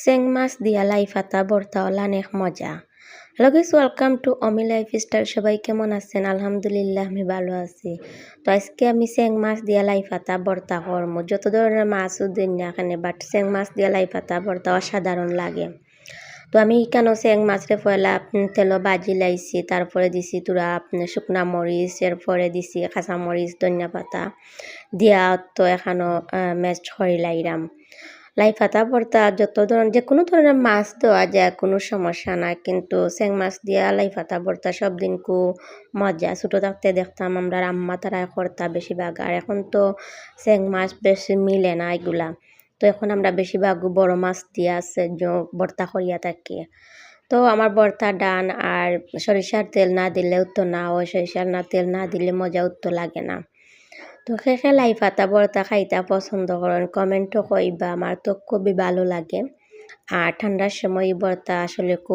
চেং মাছ দিয়া লাই পাতা ভর্তা অনেক মজা। Hello guys, welcome to Omi lifestyle. সবাই কেমন আছেন? আলহামদুলিল্লাহ আমি ভালো আছি। তো আজকে আমি চেং মাছ দিয়া লাই পাতা ভর্তা করব। যত ধরনের মাছও দিন না এখানে, বাট চেং মাছ দিয়া লাই পাতা ভর্তা অসাধারণ লাগে। তো আমি এখানেও চেং মাছরে পয়লা তেল ভাজি লাইছি, তারপরে দিছি তুরা শুকনা মরিচ, এরপরে দিছি কাঁচা মরিচ, ধনিয়া পাতা দিয়া তো এখানেও মেস্ট করে লাইরাম। লাই পাতা ভর্তা যত ধরনের যে কোনো ধরনের মাছ দেওয়া যায়, কোনো সমস্যা নাই, কিন্তু চেং মাছ দিয়া লাই পাতা ভর্তা সব দিন খুব মজা। ছোটো থাকতে দেখতাম আমরা আম্মা তারা করতা বেশিরভাগ, আর এখন তো চেং মাছ বেশি মিলে না এগুলা। তো এখন আমরা বেশিরভাগ বড় মাছ দিয়া আছে ভর্তা করিয়া থাকি। তো আমার ভর্তা ডান, আর সরিষার তেল না দিলেও তো না হয়, সরিষার তেল না দিলে মজা তো লাগে না। তো খেয়ে লাই পাতা ভর্তা খাইতে পছন্দ করেন কমেন্টও কইবা, আমার তো খুবই ভালো লাগে। আর ঠান্ডার সময় ভর্তা আসলে খুব